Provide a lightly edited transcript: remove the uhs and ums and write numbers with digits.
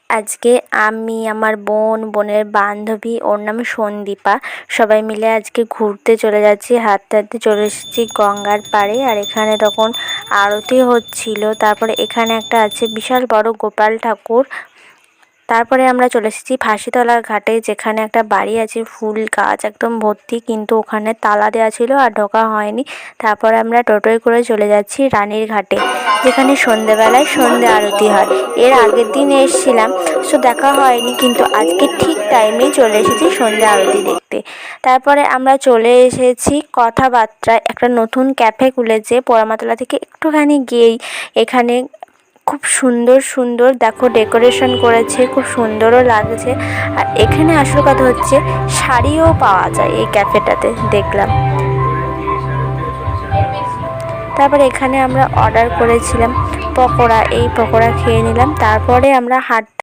আজকে আমি, আমার বোনের বান্ধবী, ওর নাম সন্দীপা, সবাই মিলে আজকে ঘুরতে চলে যাচ্ছি। হাঁটতে হাঁটতে চলে এসেছি গঙ্গার পাড়ে। আর এখানে তখন আরতি হচ্ছিল। তারপরে এখানে একটা আছে বিশাল বড় গোপাল ঠাকুর। তারপরে আমরা চলে এসেছি ফাঁসিতলার ঘাটে, যেখানে একটা বাড়ি আছে, ফুল গাছ একদম ভর্তি, কিন্তু ওখানে তালা দেওয়া ছিল আর ঢোকা হয়নি। তারপরে আমরা টোটোয় করে চলে যাচ্ছি রানীর ঘাটে, যেখানে সন্ধেবেলায় সন্ধে আরতি হয়। এর আগের দিন এসেছিলাম, সো দেখা হয়নি, কিন্তু আজকে ঠিক টাইমেই চলে এসেছি সন্ধে আরতি দেখতে। তারপরে আমরা চলে এসেছি কথাবার্তায়, একটা নতুন ক্যাফে খুলেছে পোড়ামাতলা থেকে একটুখানি গিয়েই। এখানে খুব সুন্দর সুন্দর দেখো ডেকোরেশন করেছে, খুব সুন্দরও লাগছে। আর এখানে আসল কথা হচ্ছে শাড়িও পাওয়া যায় এই ক্যাফেটাতে, দেখলাম। তারপরে এখানে আমরা অর্ডার করেছিলাম পকোড়া, এই পকোড়া খেয়ে নিলাম। তারপরে আমরা